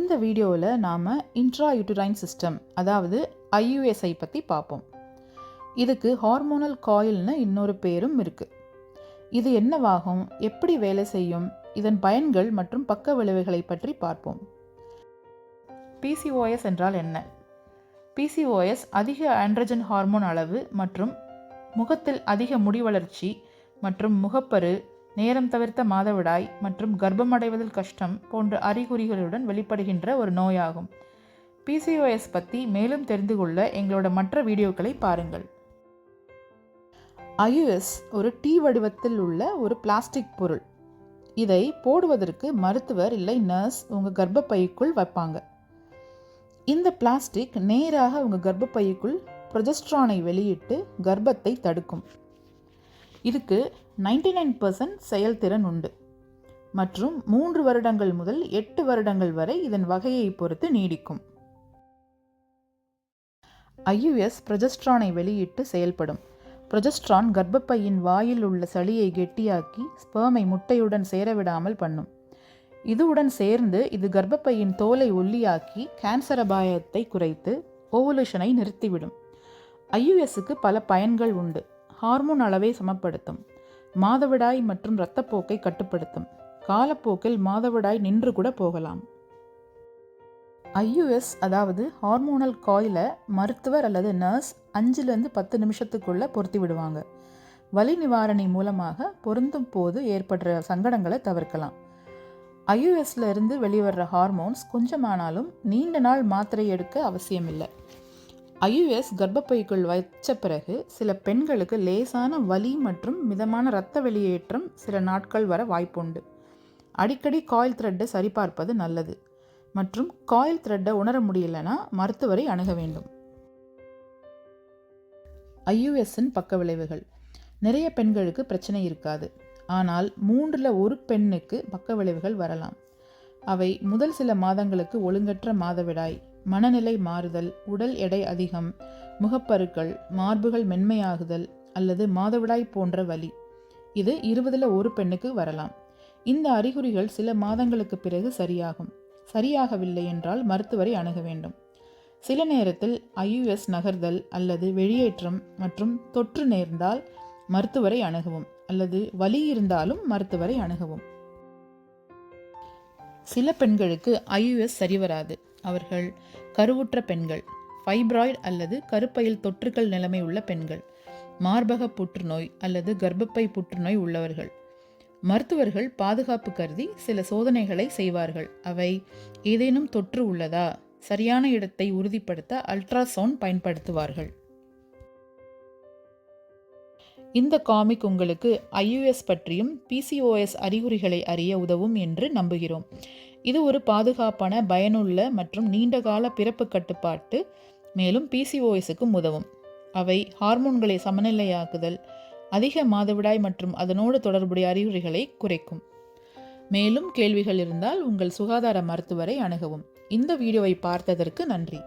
இந்த வீடியோவில் நாம் இன்ட்ராயூட்டரைன் சிஸ்டம் அதாவது ஐயுஎஸ்ஐ பற்றி பார்ப்போம். இதுக்கு ஹார்மோனல் காயில்னு இன்னொரு பேரும் இருக்குது. இது என்னவாகும், எப்படி வேலை செய்யும், இதன் பயன்கள் மற்றும் பக்க விளைவுகளை பற்றி பார்ப்போம். பிசிஓஎஸ் என்றால் என்ன? பிசிஓஎஸ் அதிக ஆண்ட்ரஜன் ஹார்மோன் அளவு மற்றும் முகத்தில் அதிக முடி வளர்ச்சி மற்றும் முகப்பரு, நேரம் தவிர்த்த மாதவிடாய் மற்றும் கர்ப்பமடைவதில் கஷ்டம் போன்ற அறிகுறிகளுடன் வெளிப்படுகின்ற ஒரு நோயாகும். பிசிஓஎஸ் பற்றி மேலும் தெரிந்து கொள்ள எங்களோட மற்ற வீடியோக்களை பாருங்கள். ஐயுஎஸ் ஒரு டீ வடிவத்தில் உள்ள ஒரு பிளாஸ்டிக் பொருள். இதை போடுவதற்கு மருத்துவர் இல்லை நர்ஸ் உங்கள் கர்ப்பப்பைக்குள் வைப்பாங்க. இந்த பிளாஸ்டிக் நேராக உங்கள் கர்ப்பப்பைக்குள் ப்ரொஜெஸ்ட்ரானை வெளியிட்டு கர்ப்பத்தை தடுக்கும். இதுக்கு 99% செயல்திறன் உண்டு மற்றும் 3 வருடங்கள் முதல் 8 வருடங்கள் வரை இதன் வகையை பொறுத்து நீடிக்கும். ஐயுஎஸ் ப்ரொஜெஸ்ட்ரானை வெளியிட்டு செயல்படும். ப்ரொஜெஸ்ட்ரான் கர்ப்பப்பையின் வாயில் உள்ள சளியை கெட்டியாக்கி ஸ்பெர்மை முட்டையுடன் சேரவிடாமல் பண்ணும். இதுவுடன் சேர்ந்து இது கர்ப்பப்பையின் தோலை ஒல்லியாக்கி கேன்சர் அபாயத்தை குறைத்து ஓவுலேஷனை நிறுத்திவிடும். ஐயுஎஸ்க்கு பல பயன்கள் உண்டு. ஹார்மோன் அளவை சமப்படுத்தும், மாதவிடாய் மற்றும் இரத்தப்போக்கை கட்டுப்படுத்தும், காலப்போக்கில் மாதவிடாய் நின்று கூட போகலாம். ஐயுஎஸ் அதாவது ஹார்மோனல் காயிலை மருத்துவர் அல்லது நர்ஸ் 5-10 நிமிஷத்துக்குள்ளே பொருத்தி விடுவாங்க. வலி நிவாரணி மூலமாக பொருந்தும் போது ஏற்படுற சங்கடங்களை தவிர்க்கலாம். ஐயுஎஸ்ல இருந்து வெளிவர்ற ஹார்மோன்ஸ் கொஞ்சமானாலும் நீண்ட நாள் மாத்திரை எடுக்க அவசியமில்லை. ஐயுஎஸ் கர்ப்பப்பைக்குள் வச்ச பிறகு சில பெண்களுக்கு லேசான வலி மற்றும் மிதமான இரத்த வெளியேற்றம் சில நாட்கள் வர வாய்ப்புண்டு. அடிக்கடி காயில் த்ரெட்டை சரிபார்ப்பது நல்லது மற்றும் காயில் த்ரெட்டை உணர முடியலனா மருத்துவரை அணுக வேண்டும். ஐயுஎஸ்ஸின் பக்க விளைவுகள். நிறைய பெண்களுக்கு பிரச்சனை இருக்காது, ஆனால் 3-1 பெண்ணுக்கு பக்க விளைவுகள் வரலாம். அவை முதல் சில மாதங்களுக்கு ஒழுங்கற்ற மாதவிடாய், மனநிலை மாறுதல், உடல் எடை அதிகம், முகப்பருக்கள், மார்புகள் மென்மையாகுதல் அல்லது மாதவிடாய் போன்ற வலி. இது 20-1 பெண்ணுக்கு வரலாம். இந்த அறிகுறிகள் சில மாதங்களுக்கு பிறகு சரியாகும். சரியாகவில்லை என்றால் மருத்துவரை அணுக வேண்டும். சில நேரத்தில் ஐயுஎஸ் நகர்தல் அல்லது வெளியேற்றம் மற்றும் தொற்று நேர்ந்தால் மருத்துவரை அணுகவும் அல்லது வலி இருந்தாலும் மருத்துவரை அணுகவும். சில பெண்களுக்கு ஐயுஎஸ் சரிவராது. அவர்கள் கருவுற்ற பெண்கள், ஃபைப்ராய்டு அல்லது கருப்பையில் தொற்றுக்கள் நிலைமை உள்ள பெண்கள், மார்பக புற்றுநோய் அல்லது கர்ப்பப்பை புற்றுநோய் உள்ளவர்கள். மருத்துவர்கள் பாதுகாப்பு கருதி சில சோதனைகளை செய்வார்கள். அவை ஏதேனும் தொற்று உள்ளதா, சரியான இடத்தை உறுதிப்படுத்த அல்ட்ராசவுண்ட் பயன்படுத்துவார்கள். இந்த காமிக் உங்களுக்கு ஐயுஎஸ் பற்றியும் பிசிஓஎஸ் அறிகுறிகளை அறிய உதவும் என்று நம்புகிறோம். இது ஒரு பாதுகாப்பான, பயனுள்ள மற்றும் நீண்டகால பிறப்பு கட்டுப்பாட்டு, மேலும் பிசிஓஎஸ்க்கும் உதவும். அவை ஹார்மோன்களை சமநிலையாக்குதல், அதிக மாதவிடாய் மற்றும் அதனோடு தொடர்புடைய அறிகுறிகளை குறைக்கும். மேலும் கேள்விகள் இருந்தால் உங்கள் சுகாதார மருத்துவரை அணுகவும். இந்த வீடியோவை பார்த்ததற்கு நன்றி.